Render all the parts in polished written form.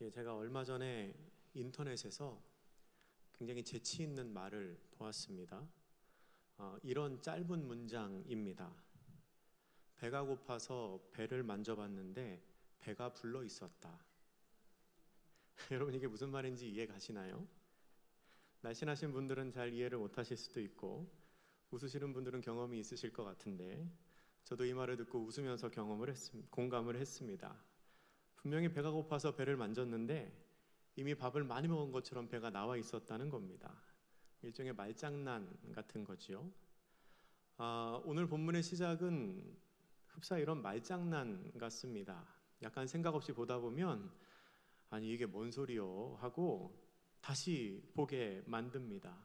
제가 얼마 전에 인터넷에서 굉장히 재치 있는 말을 보았습니다. 이런 짧은 문장입니다. 배가 고파서 배를 만져봤는데 배가 불러 있었다. 여러분, 이게 무슨 말인지 이해 가시나요? 날씬하신 분들은 잘 이해를 못하실 수도 있고 웃으시는 분들은 경험이 있으실 것 같은데, 저도 이 말을 듣고 웃으면서 공감을 했습니다. 분명히 배가 고파서 배를 만졌는데 이미 밥을 많이 먹은 것처럼 배가 나와 있었다는 겁니다. 일종의 말장난 같은 거지요. 오늘 본문의 시작은 흡사 이런 말장난 같습니다. 약간 생각 없이 보다 보면 아니 이게 뭔 소리요 하고 다시 보게 만듭니다.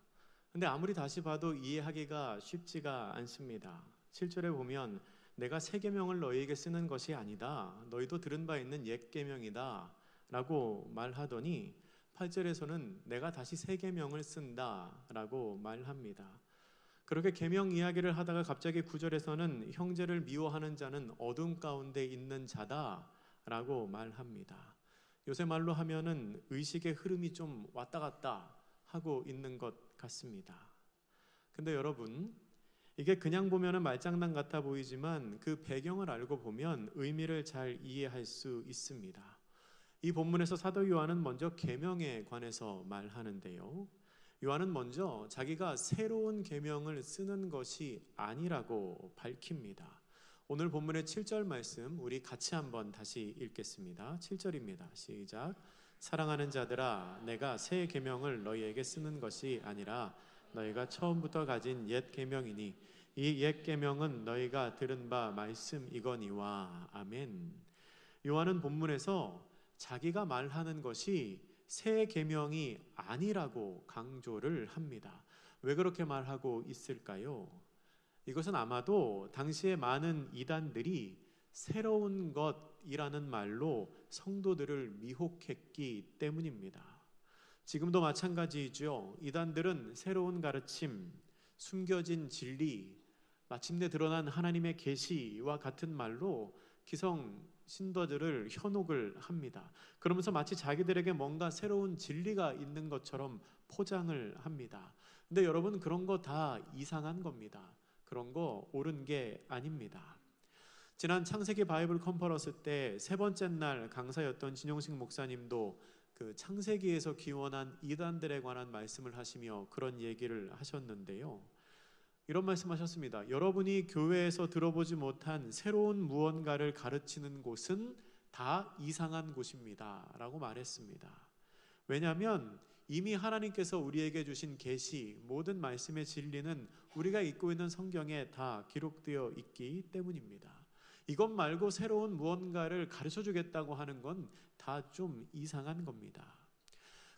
근데 아무리 다시 봐도 이해하기가 쉽지가 않습니다. 7절에 보면 내가 새 계명을 너희에게 쓰는 것이 아니다, 너희도 들은 바 있는 옛 계명이다 라고 말하더니 8절에서는 내가 다시 새 계명을 쓴다 라고 말합니다. 그렇게 계명 이야기를 하다가 갑자기 9절에서는 형제를 미워하는 자는 어둠 가운데 있는 자다 라고 말합니다. 요새 말로 하면은 의식의 흐름이 좀 왔다 갔다 하고 있는 것 같습니다. 근데 여러분, 이게 그냥 보면은 말장난 같아 보이지만 그 배경을 알고 보면 의미를 잘 이해할 수 있습니다. 이 본문에서 사도 요한은 먼저 계명에 관해서 말하는데요, 요한은 먼저 자기가 새로운 계명을 쓰는 것이 아니라고 밝힙니다. 오늘 본문의 7절 말씀 우리 같이 한번 다시 읽겠습니다. 7절입니다. 시작. 사랑하는 자들아, 내가 새 계명을 너희에게 쓰는 것이 아니라 너희가 처음부터 가진 옛 계명이니 이 옛 계명은 너희가 들은 바 말씀이거니와. 아멘. 요한은 본문에서 자기가 말하는 것이 새 계명이 아니라고 강조를 합니다. 왜 그렇게 말하고 있을까요? 이것은 아마도 당시에 많은 이단들이 새로운 것이라는 말로 성도들을 미혹했기 때문입니다. 지금도 마찬가지이죠. 이단들은 새로운 가르침, 숨겨진 진리, 마침내 드러난 하나님의 계시와 같은 말로 기성 신도들을 현혹을 합니다. 그러면서 마치 자기들에게 뭔가 새로운 진리가 있는 것처럼 포장을 합니다. 근데 여러분, 그런 거 다 이상한 겁니다. 그런 거 옳은 게 아닙니다. 지난 창세기 바이블 컨퍼런스 때 세 번째 날 강사였던 진용식 목사님도 그 창세기에서 기원한 이단들에 관한 말씀을 하시며 그런 얘기를 하셨는데요, 이런 말씀하셨습니다. 여러분이 교회에서 들어보지 못한 새로운 무언가를 가르치는 곳은 다 이상한 곳입니다 라고 말했습니다. 왜냐하면 이미 하나님께서 우리에게 주신 계시, 모든 말씀의 진리는 우리가 읽고 있는 성경에 다 기록되어 있기 때문입니다. 이것 말고 새로운 무언가를 가르쳐 주겠다고 하는 건 다 좀 이상한 겁니다.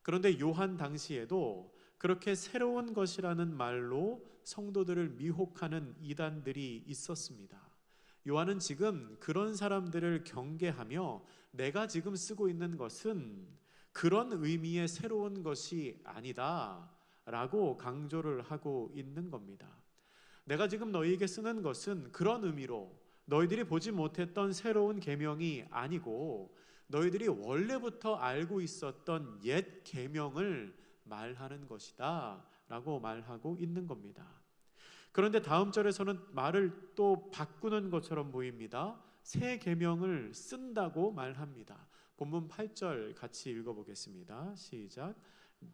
그런데 요한 당시에도 그렇게 새로운 것이라는 말로 성도들을 미혹하는 이단들이 있었습니다. 요한은 지금 그런 사람들을 경계하며 내가 지금 쓰고 있는 것은 그런 의미의 새로운 것이 아니다 라고 강조를 하고 있는 겁니다. 내가 지금 너희에게 쓰는 것은 그런 의미로 너희들이 보지 못했던 새로운 계명이 아니고 너희들이 원래부터 알고 있었던 옛 계명을 말하는 것이다 라고 말하고 있는 겁니다. 그런데 다음 절에서는 말을 또 바꾸는 것처럼 보입니다. 새 계명을 쓴다고 말합니다. 본문 8절 같이 읽어보겠습니다. 시작.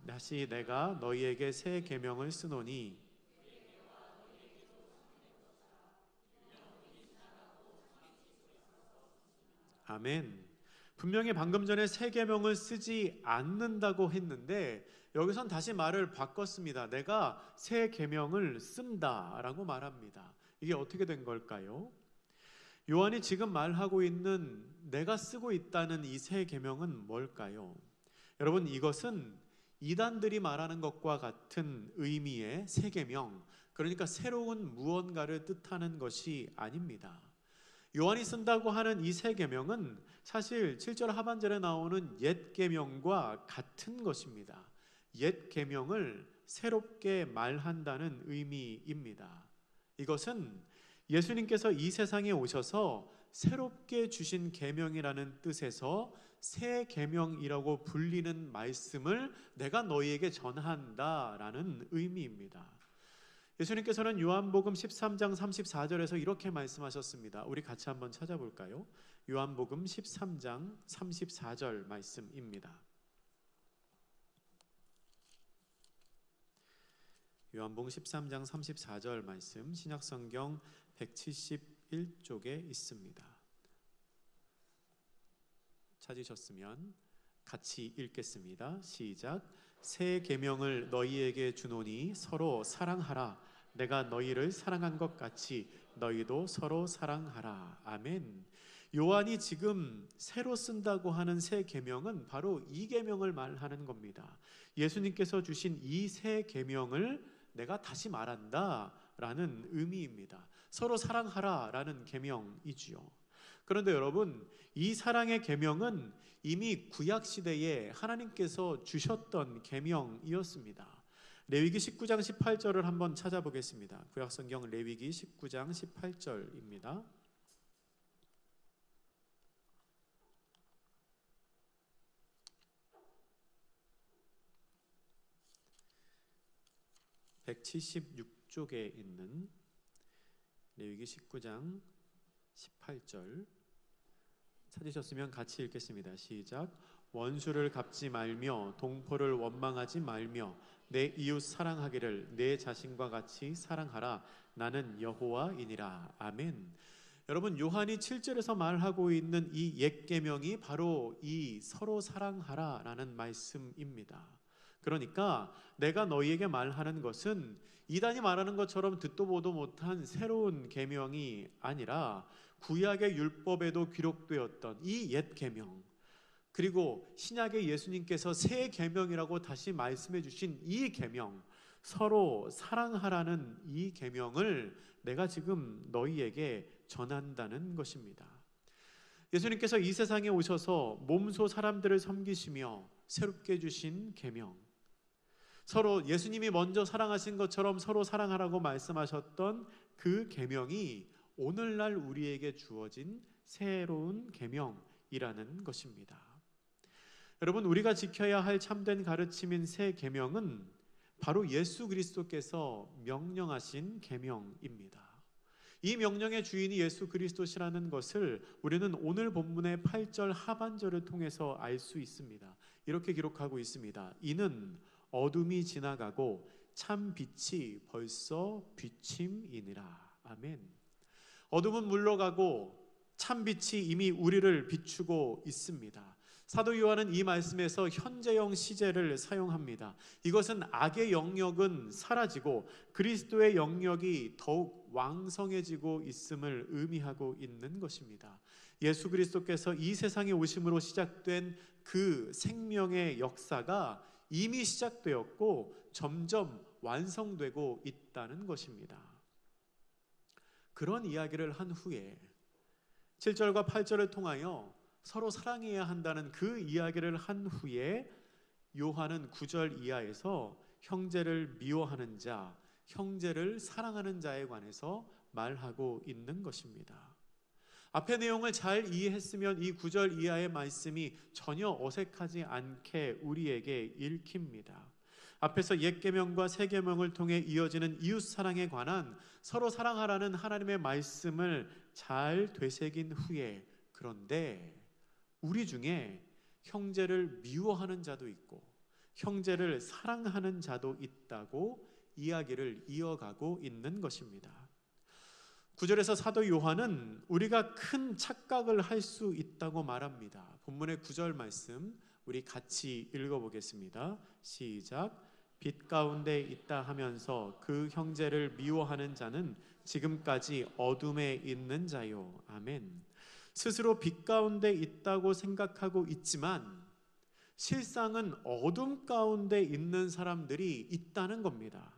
다시 내가 너희에게 새 계명을 쓰노니. 아멘. 분명히 방금 전에 새 계명을 쓰지 않는다고 했는데 여기선 다시 말을 바꿨습니다. 내가 새 계명을 쓴다라고 말합니다. 이게 어떻게 된 걸까요? 요한이 지금 말하고 있는 내가 쓰고 있다는 이 새 계명은 뭘까요? 여러분, 이것은 이단들이 말하는 것과 같은 의미의 새 계명, 그러니까 새로운 무언가를 뜻하는 것이 아닙니다. 요한이 쓴다고 하는 이 새 계명은 사실 7절 하반절에 나오는 옛 계명과 같은 것입니다. 옛 계명을 새롭게 말한다는 의미입니다. 이것은 예수님께서 이 세상에 오셔서 새롭게 주신 계명이라는 뜻에서 새 계명이라고 불리는 말씀을 내가 너희에게 전한다라는 의미입니다. 예수님께서는 요한복음 13장 34절에서 이렇게 말씀하셨습니다. 우리 같이 한번 찾아볼까요? 요한복음 13장 34절 말씀입니다. 요한복음 13장 34절 말씀, 신약성경 171쪽에 있습니다. 찾으셨으면 같이 읽겠습니다. 시작. 새 계명을 너희에게 주노니 서로 사랑하라. 내가 너희를 사랑한 것 같이 너희도 서로 사랑하라. 아멘. 요한이 지금 새로 쓴다고 하는 새 계명은 바로 이 계명을 말하는 겁니다. 예수님께서 주신 이 새 계명을 내가 다시 말한다 라는 의미입니다. 서로 사랑하라 라는 계명이지요. 그런데 여러분, 이 사랑의 계명은 이미 구약시대에 하나님께서 주셨던 계명이었습니다. 레위기 19장 18절을 한번 찾아보겠습니다. 구약성경 레위기 19장 18절입니다. (176쪽에) 있는 레위기 19장 18절 찾으셨으면 같이 읽겠습니다. 시작. 원수를 갚지 말며 동포를 원망하지 말며 내 이웃 사랑하기를 내 자신과 같이 사랑하라. 나는 여호와이니라. 아멘. 여러분, 요한이 7절에서 말하고 있는 이 옛 계명이 바로 이 서로 사랑하라 라는 말씀입니다. 그러니까 내가 너희에게 말하는 것은 이단이 말하는 것처럼 듣도 보도 못한 새로운 계명이 아니라 구약의 율법에도 기록되었던 이 옛 계명, 그리고 신약의 예수님께서 새 계명이라고 다시 말씀해 주신 이 계명, 서로 사랑하라는 이 계명을 내가 지금 너희에게 전한다는 것입니다. 예수님께서 이 세상에 오셔서 몸소 사람들을 섬기시며 새롭게 주신 계명, 서로 예수님이 먼저 사랑하신 것처럼 서로 사랑하라고 말씀하셨던 그 계명이 오늘날 우리에게 주어진 새로운 계명이라는 것입니다. 여러분, 우리가 지켜야 할 참된 가르침인 새 계명은 바로 예수 그리스도께서 명령하신 계명입니다. 이 명령의 주인이 예수 그리스도시라는 것을 우리는 오늘 본문의 8절 하반절을 통해서 알 수 있습니다. 이렇게 기록하고 있습니다. 이는 어둠이 지나가고 참 빛이 벌써 비침이니라. 아멘. 어둠은 물러가고 참 빛이 이미 우리를 비추고 있습니다. 사도 요한은 이 말씀에서 현재형 시제를 사용합니다. 이것은 악의 영역은 사라지고 그리스도의 영역이 더욱 왕성해지고 있음을 의미하고 있는 것입니다. 예수 그리스도께서 이 세상에 오심으로 시작된 그 생명의 역사가 이미 시작되었고 점점 완성되고 있다는 것입니다. 그런 이야기를 한 후에 7절과 8절을 통하여 서로 사랑해야 한다는 그 이야기를 한 후에 요한은 9절 이하에서 형제를 미워하는 자, 형제를 사랑하는 자에 관해서 말하고 있는 것입니다. 앞의 내용을 잘 이해했으면 이 9절 이하의 말씀이 전혀 어색하지 않게 우리에게 읽힙니다. 앞에서 옛 계명과 새 계명을 통해 이어지는 이웃 사랑에 관한 서로 사랑하라는 하나님의 말씀을 잘 되새긴 후에, 그런데 우리 중에 형제를 미워하는 자도 있고 형제를 사랑하는 자도 있다고 이야기를 이어가고 있는 것입니다. 9절에서 사도 요한은 우리가 큰 착각을 할 수 있다고 말합니다. 본문의 9절 말씀 우리 같이 읽어보겠습니다. 시작. 빛 가운데 있다 하면서 그 형제를 미워하는 자는 지금까지 어둠에 있는 자요. 아멘. 스스로 빛 가운데 있다고 생각하고 있지만 실상은 어둠 가운데 있는 사람들이 있다는 겁니다.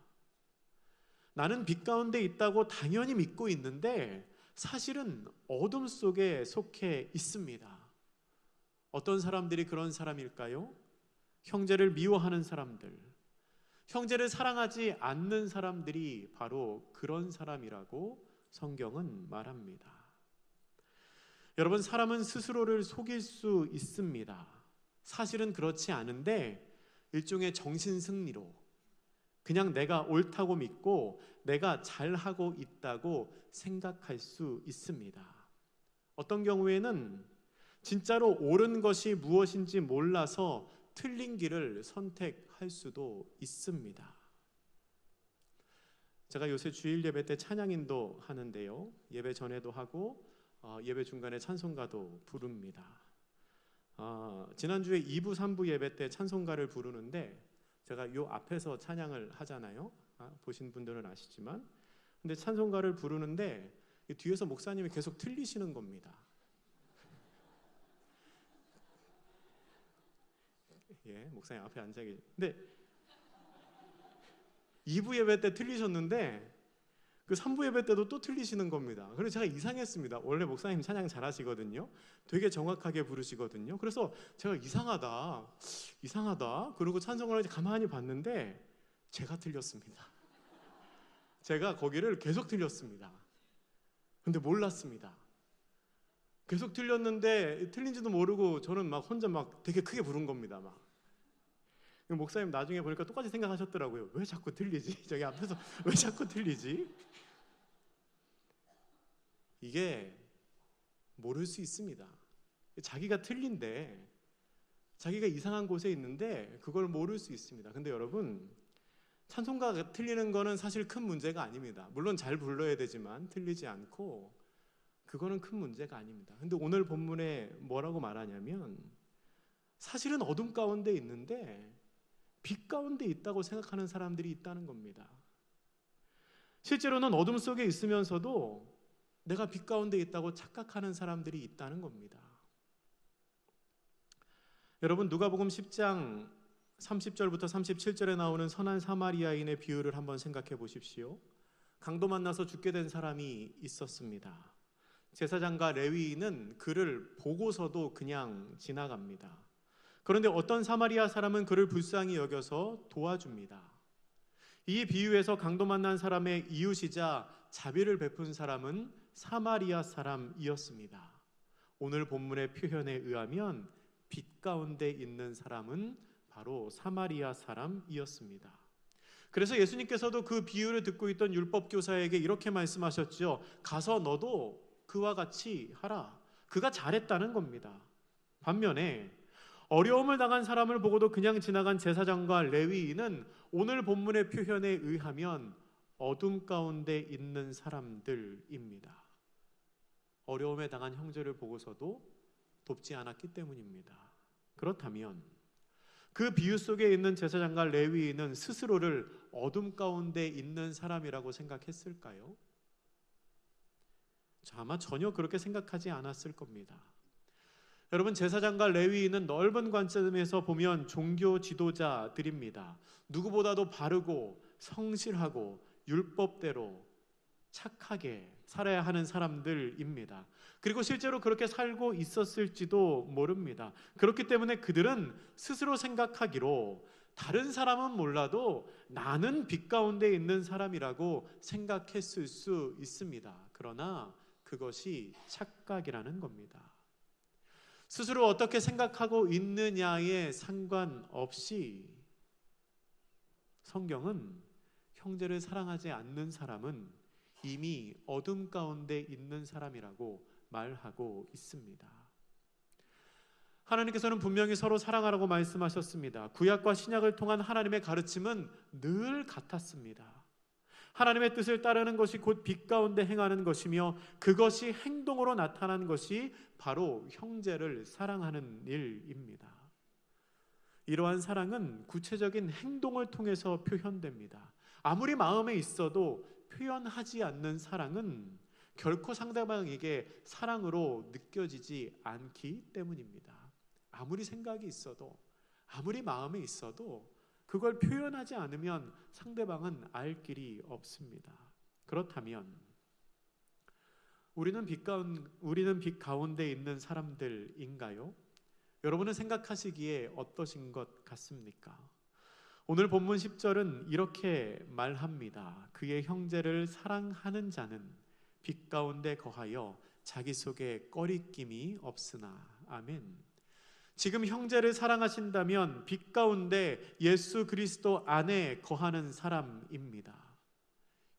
나는 빛 가운데 있다고 당연히 믿고 있는데 사실은 어둠 속에 속해 있습니다. 어떤 사람들이 그런 사람일까요? 형제를 미워하는 사람들, 형제를 사랑하지 않는 사람들이 바로 그런 사람이라고 성경은 말합니다. 여러분, 사람은 스스로를 속일 수 있습니다. 사실은 그렇지 않은데 일종의 정신승리로 그냥 내가 옳다고 믿고 내가 잘하고 있다고 생각할 수 있습니다. 어떤 경우에는 진짜로 옳은 것이 무엇인지 몰라서 틀린 길을 선택할 수도 있습니다. 제가 요새 주일 예배 때 찬양인도 하는데요, 예배 전에도 하고 예배 중간에 찬송가도 부릅니다. 지난주에 2부 3부 예배 때 찬송가를 부르는데 제가 요 앞에서 찬양을 하잖아요. 보신 분들은 아시지만, 근데 찬송가를 부르는데 뒤에서 목사님이 계속 틀리시는 겁니다. 예, 목사님 앞에 앉아 계시. 근데 2부 예배 때 틀리셨는데 그 3부 예배 때도 또 틀리시는 겁니다. 그래서 제가 이상했습니다. 원래 목사님 찬양 잘하시거든요. 되게 정확하게 부르시거든요. 그래서 제가 이상하다 그러고 찬송을 가만히 봤는데 제가 틀렸습니다. 제가 거기를 계속 틀렸습니다. 근데 몰랐습니다. 계속 틀렸는데 틀린지도 모르고 저는 막 혼자 막 되게 크게 부른 겁니다. 막 목사님 나중에 보니까 똑같이 생각하셨더라고요. 왜 자꾸 틀리지? 저기 앞에서 왜 자꾸 틀리지? 이게 모를 수 있습니다. 자기가 틀린데, 자기가 이상한 곳에 있는데 그걸 모를 수 있습니다. 근데 여러분, 찬송가가 틀리는 거는 사실 큰 문제가 아닙니다. 물론 잘 불러야 되지만 틀리지 않고 그거는 큰 문제가 아닙니다. 근데 오늘 본문에 뭐라고 말하냐면, 사실은 어둠 가운데 있는데 빛 가운데 있다고 생각하는 사람들이 있다는 겁니다. 실제로는 어둠 속에 있으면서도 내가 빛 가운데 있다고 착각하는 사람들이 있다는 겁니다. 여러분, 누가복음 10장 30절부터 37절에 나오는 선한 사마리아인의 비유를 한번 생각해 보십시오. 강도 만나서 죽게 된 사람이 있었습니다. 제사장과 레위인은 그를 보고서도 그냥 지나갑니다. 그런데 어떤 사마리아 사람은 그를 불쌍히 여겨서 도와줍니다. 이 비유에서 강도 만난 사람의 이웃이자 자비를 베푼 사람은 사마리아 사람이었습니다. 오늘 본문의 표현에 의하면 빛 가운데 있는 사람은 바로 사마리아 사람이었습니다. 그래서 예수님께서도 그 비유를 듣고 있던 율법교사에게 이렇게 말씀하셨죠. 가서 너도 그와 같이 하라. 그가 잘했다는 겁니다. 반면에 어려움을 당한 사람을 보고도 그냥 지나간 제사장과 레위인은 오늘 본문의 표현에 의하면 어둠 가운데 있는 사람들입니다. 어려움에 당한 형제를 보고서도 돕지 않았기 때문입니다. 그렇다면 그 비유 속에 있는 제사장과 레위인은 스스로를 어둠 가운데 있는 사람이라고 생각했을까요? 아마 전혀 그렇게 생각하지 않았을 겁니다. 여러분, 제사장과 레위인은 넓은 관점에서 보면 종교 지도자들입니다. 누구보다도 바르고 성실하고 율법대로 착하게 살아야 하는 사람들입니다. 그리고 실제로 그렇게 살고 있었을지도 모릅니다. 그렇기 때문에 그들은 스스로 생각하기로 다른 사람은 몰라도 나는 빛 가운데 있는 사람이라고 생각했을 수 있습니다. 그러나 그것이 착각이라는 겁니다. 스스로 어떻게 생각하고 있느냐에 상관없이 성경은 형제를 사랑하지 않는 사람은 이미 어둠 가운데 있는 사람이라고 말하고 있습니다. 하나님께서는 분명히 서로 사랑하라고 말씀하셨습니다. 구약과 신약을 통한 하나님의 가르침은 늘 같았습니다. 하나님의 뜻을 따르는 것이 곧 빛 가운데 행하는 것이며 그것이 행동으로 나타난 것이 바로 형제를 사랑하는 일입니다. 이러한 사랑은 구체적인 행동을 통해서 표현됩니다. 아무리 마음에 있어도 표현하지 않는 사랑은 결코 상대방에게 사랑으로 느껴지지 않기 때문입니다. 아무리 생각이 있어도, 아무리 마음에 있어도 그걸 표현하지 않으면 상대방은 알 길이 없습니다. 그렇다면 우리는 빛 가운데 있는 사람들인가요? 여러분은 생각하시기에 어떠신 것 같습니까? 오늘 본문 10절은 이렇게 말합니다. 그의 형제를 사랑하는 자는 빛 가운데 거하여 자기 속에 꺼리낌이 없으나. 아멘. 지금 형제를 사랑하신다면 빛 가운데 예수 그리스도 안에 거하는 사람입니다.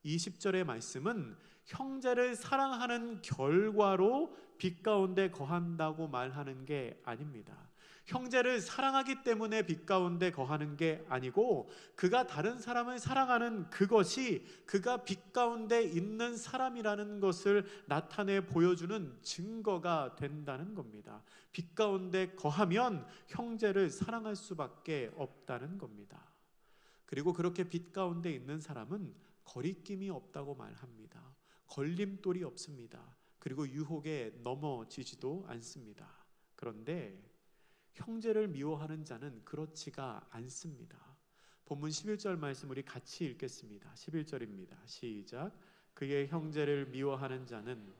20절의 말씀은 형제를 사랑하는 결과로 빛 가운데 거한다고 말하는 게 아닙니다. 형제를 사랑하기 때문에 빛 가운데 거하는 게 아니고, 그가 다른 사람을 사랑하는 그것이 그가 빛 가운데 있는 사람이라는 것을 나타내 보여주는 증거가 된다는 겁니다. 빛 가운데 거하면 형제를 사랑할 수밖에 없다는 겁니다. 그리고 그렇게 빛 가운데 있는 사람은 거리낌이 없다고 말합니다. 걸림돌이 없습니다. 그리고 유혹에 넘어지지도 않습니다. 그런데 형제를 미워하는 자는 그렇지가 않습니다. 본문 11절 말씀 우리 같이 읽겠습니다. 11절입니다. 시작. 그의 형제를 미워하는 자는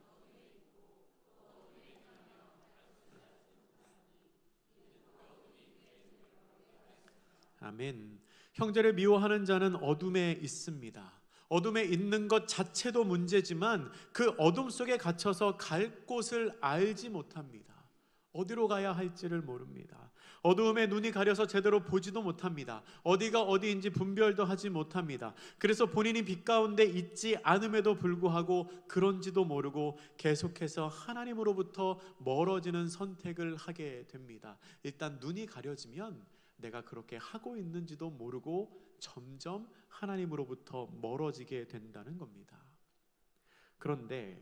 아멘. 형제를 미워하는 자는 어둠에 있습니다. 어둠에 있는 것 자체도 문제지만 그 어둠 속에 갇혀서 갈 곳을 알지 못합니다. 어디로 가야 할지를 모릅니다. 어두움에 눈이 가려서 제대로 보지도 못합니다. 어디가 어디인지 분별도 하지 못합니다. 그래서 본인이 빛 가운데 있지 않음에도 불구하고 그런지도 모르고 계속해서 하나님으로부터 멀어지는 선택을 하게 됩니다. 일단 눈이 가려지면 내가 그렇게 하고 있는지도 모르고 점점 하나님으로부터 멀어지게 된다는 겁니다. 그런데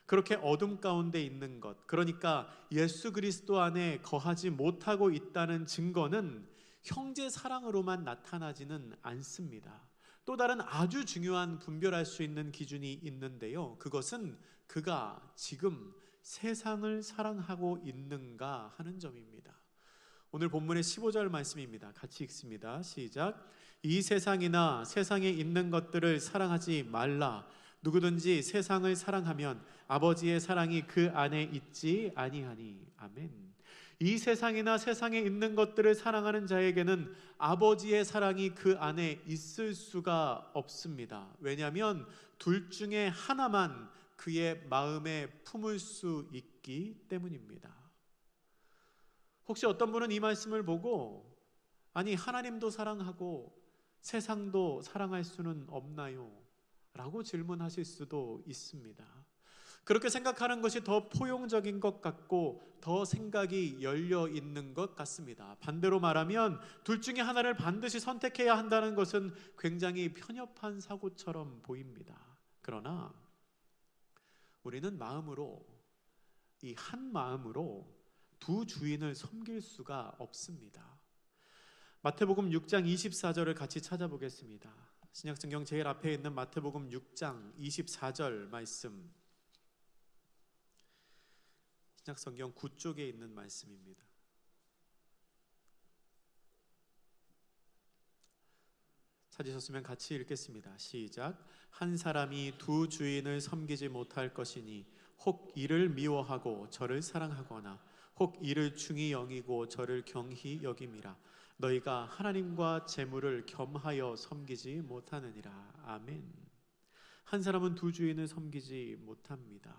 그렇게 어둠 가운데 있는 것, 그러니까 예수 그리스도 안에 거하지 못하고 있다는 증거는 형제 사랑으로만 나타나지는 않습니다. 또 다른 아주 중요한 분별할 수 있는 기준이 있는데요, 그것은 그가 지금 세상을 사랑하고 있는가 하는 점입니다. 오늘 본문의 15절 말씀입니다. 같이 읽습니다. 시작. 이 세상이나 세상에 있는 것들을 사랑하지 말라. 누구든지 세상을 사랑하면 아버지의 사랑이 그 안에 있지 아니하니. 아멘. 이 세상이나 세상에 있는 것들을 사랑하는 자에게는 아버지의 사랑이 그 안에 있을 수가 없습니다. 왜냐하면 둘 중에 하나만 그의 마음에 품을 수 있기 때문입니다. 혹시 어떤 분은 이 말씀을 보고, 아니 하나님도 사랑하고 세상도 사랑할 수는 없나요? 라고 질문하실 수도 있습니다. 그렇게 생각하는 것이 더 포용적인 것 같고 더 생각이 열려 있는 것 같습니다. 반대로 말하면 둘 중에 하나를 반드시 선택해야 한다는 것은 굉장히 편협한 사고처럼 보입니다. 그러나 우리는 마음으로, 이 한 마음으로 두 주인을 섬길 수가 없습니다. 마태복음 6장 24절을 같이 찾아보겠습니다. 신약성경 제일 앞에 있는 마태복음 6장 24절 말씀, 신약성경 9쪽에 있는 말씀입니다. 찾으셨으면 같이 읽겠습니다. 시작. 한 사람이 두 주인을 섬기지 못할 것이니 혹 이를 미워하고 저를 사랑하거나 혹 이를 중히 여기고 저를 경히 여김이라. 너희가 하나님과 재물을 겸하여 섬기지 못하느니라. 아멘. 한 사람은 두 주인을 섬기지 못합니다.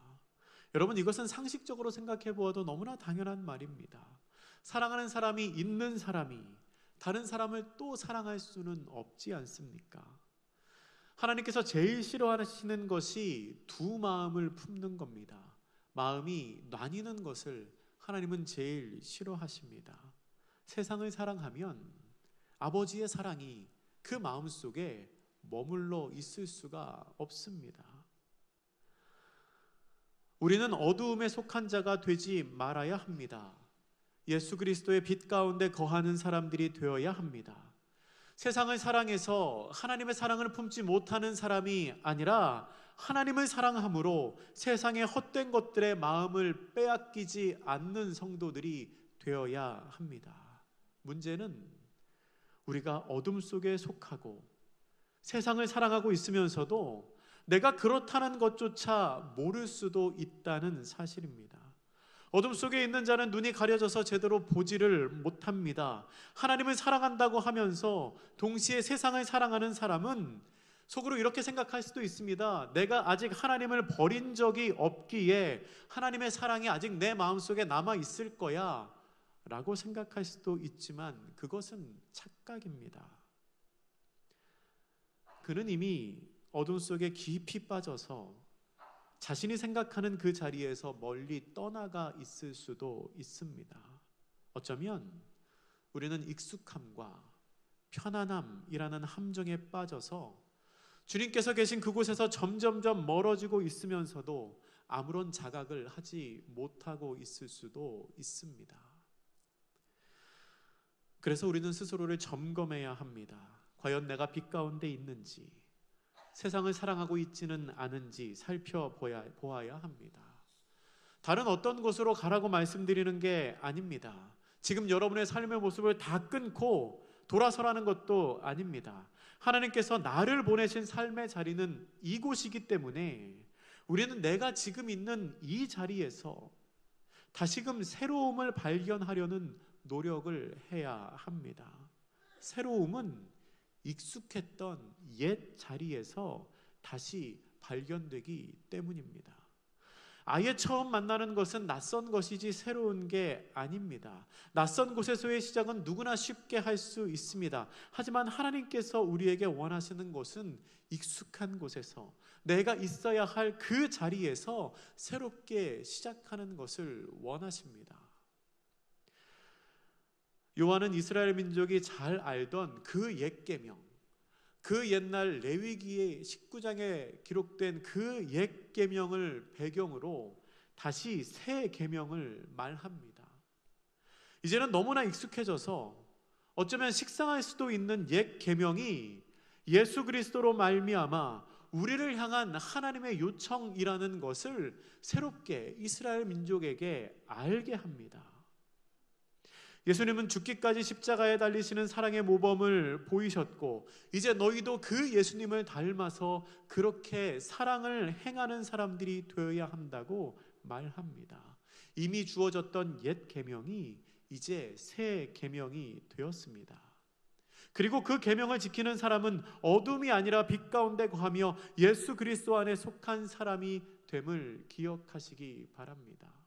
여러분, 이것은 상식적으로 생각해 보아도 너무나 당연한 말입니다. 사랑하는 사람이 있는 사람이 다른 사람을 또 사랑할 수는 없지 않습니까? 하나님께서 제일 싫어하시는 것이 두 마음을 품는 겁니다. 마음이 나뉘는 것을 하나님은 제일 싫어하십니다. 세상을 사랑하면 아버지의 사랑이 그 마음속에 머물러 있을 수가 없습니다. 우리는 어두움에 속한 자가 되지 말아야 합니다. 예수 그리스도의 빛 가운데 거하는 사람들이 되어야 합니다. 세상을 사랑해서 하나님의 사랑을 품지 못하는 사람이 아니라 하나님을 사랑함으로 세상의 헛된 것들의 마음을 빼앗기지 않는 성도들이 되어야 합니다. 문제는 우리가 어둠 속에 속하고 세상을 사랑하고 있으면서도 내가 그렇다는 것조차 모를 수도 있다는 사실입니다. 어둠 속에 있는 자는 눈이 가려져서 제대로 보지를 못합니다. 하나님을 사랑한다고 하면서 동시에 세상을 사랑하는 사람은 속으로 이렇게 생각할 수도 있습니다. 내가 아직 하나님을 버린 적이 없기에 하나님의 사랑이 아직 내 마음속에 남아 있을 거야 라고 생각할 수도 있지만 그것은 착각입니다. 그는 이미 어둠 속에 깊이 빠져서 자신이 생각하는 그 자리에서 멀리 떠나가 있을 수도 있습니다. 어쩌면 우리는 익숙함과 편안함이라는 함정에 빠져서 주님께서 계신 그곳에서 점점점 멀어지고 있으면서도 아무런 자각을 하지 못하고 있을 수도 있습니다. 그래서 우리는 스스로를 점검해야 합니다. 과연 내가 빛 가운데 있는지, 세상을 사랑하고 있지는 않은지 살펴보아야 합니다. 다른 어떤 곳으로 가라고 말씀드리는 게 아닙니다. 지금 여러분의 삶의 모습을 다 끊고 돌아서라는 것도 아닙니다. 하나님께서 나를 보내신 삶의 자리는 이곳이기 때문에 우리는 내가 지금 있는 이 자리에서 다시금 새로움을 발견하려는 노력을 해야 합니다. 새로움은 익숙했던 옛 자리에서 다시 발견되기 때문입니다. 아예 처음 만나는 것은 낯선 것이지 새로운 게 아닙니다. 낯선 곳에서의 시작은 누구나 쉽게 할 수 있습니다. 하지만 하나님께서 우리에게 원하시는 것은 익숙한 곳에서 내가 있어야 할 그 자리에서 새롭게 시작하는 것을 원하십니다. 요한은 이스라엘 민족이 잘 알던 그 옛 계명, 그 옛날 레위기의 19장에 기록된 그 옛 계명을 배경으로 다시 새 계명을 말합니다. 이제는 너무나 익숙해져서 어쩌면 식상할 수도 있는 옛 계명이 예수 그리스도로 말미암아 우리를 향한 하나님의 요청이라는 것을 새롭게 이스라엘 민족에게 알게 합니다. 예수님은 죽기까지 십자가에 달리시는 사랑의 모범을 보이셨고 이제 너희도 그 예수님을 닮아서 그렇게 사랑을 행하는 사람들이 되어야 한다고 말합니다. 이미 주어졌던 옛 계명이 이제 새 계명이 되었습니다. 그리고 그 계명을 지키는 사람은 어둠이 아니라 빛 가운데 거하며 예수 그리스도 안에 속한 사람이 됨을 기억하시기 바랍니다.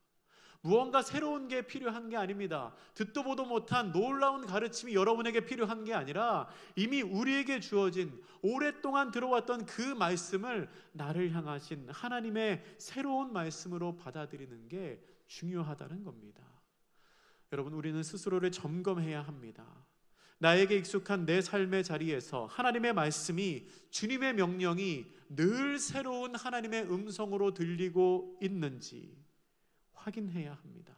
무언가 새로운 게 필요한 게 아닙니다. 듣도 보도 못한 놀라운 가르침이 여러분에게 필요한 게 아니라 이미 우리에게 주어진 오랫동안 들어왔던 그 말씀을 나를 향하신 하나님의 새로운 말씀으로 받아들이는 게 중요하다는 겁니다. 여러분, 우리는 스스로를 점검해야 합니다. 나에게 익숙한 내 삶의 자리에서 하나님의 말씀이, 주님의 명령이 늘 새로운 하나님의 음성으로 들리고 있는지 확인해야 합니다.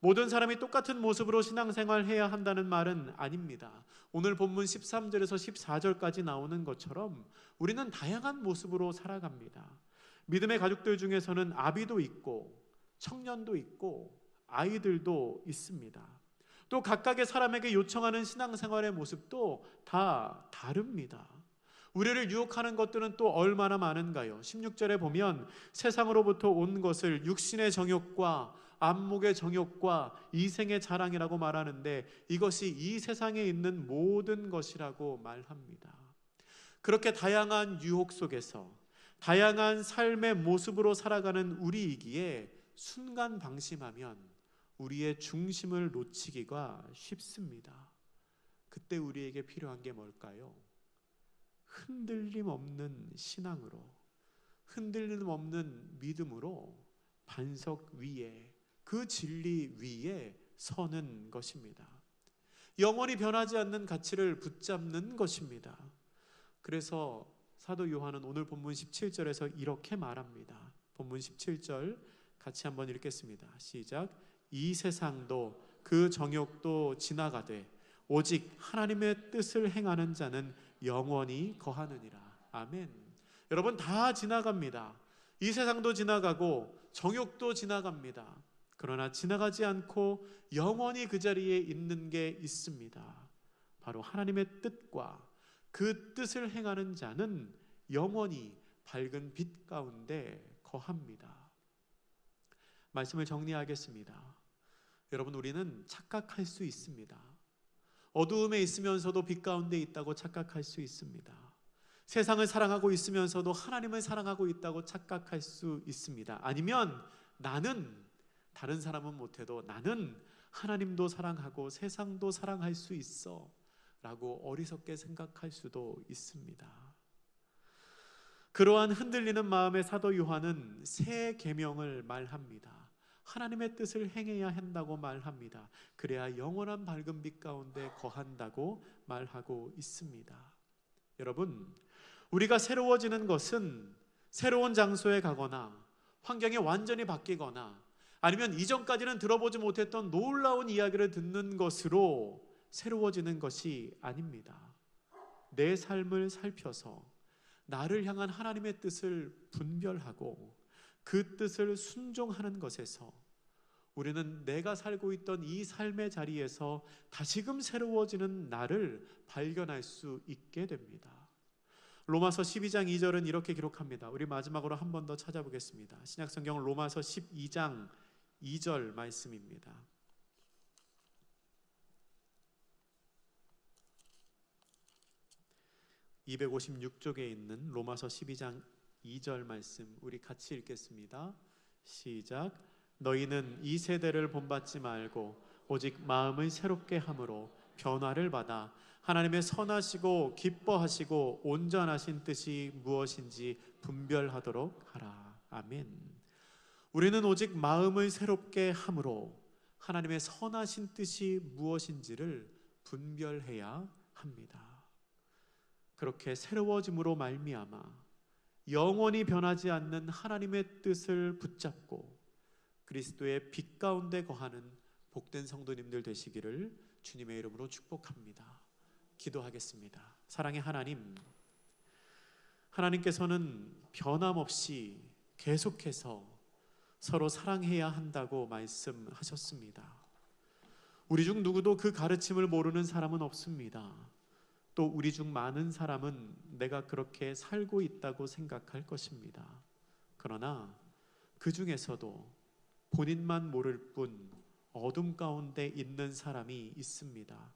모든 사람이 똑같은 모습으로 신앙생활해야 한다는 말은 아닙니다. 오늘 본문 13절에서 14절까지 나오는 것처럼 우리는 다양한 모습으로 살아갑니다. 믿음의 가족들 중에서는 아비도 있고 청년도 있고 아이들도 있습니다. 또 각각의 사람에게 요청하는 신앙생활의 모습도 다 다릅니다. 우리를 유혹하는 것들은 또 얼마나 많은가요? 16절에 보면 세상으로부터 온 것을 육신의 정욕과 안목의 정욕과 이생의 자랑이라고 말하는데 이것이 이 세상에 있는 모든 것이라고 말합니다. 그렇게 다양한 유혹 속에서 다양한 삶의 모습으로 살아가는 우리이기에 순간 방심하면 우리의 중심을 놓치기가 쉽습니다. 그때 우리에게 필요한 게 뭘까요? 흔들림 없는 신앙으로, 흔들림 없는 믿음으로 반석 위에, 그 진리 위에 서는 것입니다. 영원히 변하지 않는 가치를 붙잡는 것입니다. 그래서 사도 요한은 오늘 본문 17절에서 이렇게 말합니다. 본문 17절 같이 한번 읽겠습니다. 시작. 이 세상도 그 정욕도 지나가되 오직 하나님의 뜻을 행하는 자는 영원히 거하느니라. 아멘. 여러분, 다 지나갑니다. 이 세상도 지나가고 정욕도 지나갑니다. 그러나 지나가지 않고 영원히 그 자리에 있는 게 있습니다. 바로 하나님의 뜻과 그 뜻을 행하는 자는 영원히 밝은 빛 가운데 거합니다. 말씀을 정리하겠습니다. 여러분, 우리는 착각할 수 있습니다. 어두움에 있으면서도 빛 가운데 있다고 착각할 수 있습니다. 세상을 사랑하고 있으면서도 하나님을 사랑하고 있다고 착각할 수 있습니다. 아니면 나는 다른 사람은 못해도 나는 하나님도 사랑하고 세상도 사랑할 수 있어 라고 어리석게 생각할 수도 있습니다. 그러한 흔들리는 마음의 사도 요한은 새 계명을 말합니다. 하나님의 뜻을 행해야 한다고 말합니다. 그래야 영원한 밝은 빛 가운데 거한다고 말하고 있습니다. 여러분, 우리가 새로워지는 것은 새로운 장소에 가거나 환경이 완전히 바뀌거나 아니면 이전까지는 들어보지 못했던 놀라운 이야기를 듣는 것으로 새로워지는 것이 아닙니다. 내 삶을 살펴서 나를 향한 하나님의 뜻을 분별하고 그 뜻을 순종하는 것에서 우리는 내가 살고 있던 이 삶의 자리에서 다시금 새로워지는 나를 발견할 수 있게 됩니다. 로마서 12장 2절은 이렇게 기록합니다. 우리 마지막으로 한 번 더 찾아보겠습니다. 신약성경 로마서 12장 2절 말씀입니다. (256쪽에) 있는 로마서 12장 2절 말씀 우리 같이 읽겠습니다. 시작. 너희는 이 세대를 본받지 말고 오직 마음을 새롭게 함으로 변화를 받아 하나님의 선하시고 기뻐하시고 온전하신 뜻이 무엇인지 분별하도록 하라. 아멘. 우리는 오직 마음을 새롭게 함으로 하나님의 선하신 뜻이 무엇인지를 분별해야 합니다. 그렇게 새로워짐으로 말미암아 영원히 변하지 않는 하나님의 뜻을 붙잡고 그리스도의 빛 가운데 거하는 복된 성도님들 되시기를 주님의 이름으로 축복합니다. 기도하겠습니다. 사랑의 하나님, 하나님께서는 변함없이 계속해서 서로 사랑해야 한다고 말씀하셨습니다. 우리 중 누구도 그 가르침을 모르는 사람은 없습니다. 또 우리 중 많은 사람은 내가 그렇게 살고 있다고 생각할 것입니다. 그러나 그 중에서도 본인만 모를 뿐 어둠 가운데 있는 사람이 있습니다.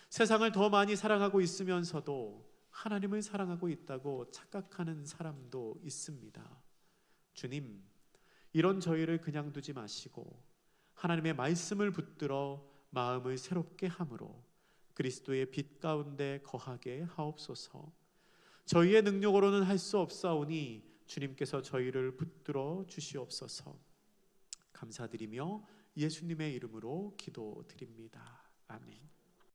세상을 더 많이 사랑하고 있으면서도 하나님을 사랑하고 있다고 착각하는 사람도 있습니다. 주님, 이런 저희를 그냥 두지 마시고 하나님의 말씀을 붙들어 마음을 새롭게 함으로 그리스도의 빛 가운데 거하게 하옵소서. 저희의 능력으로는 할 수 없사오니 주님께서 저희를 붙들어 주시옵소서. 감사드리며 예수님의 이름으로 기도드립니다. 아멘.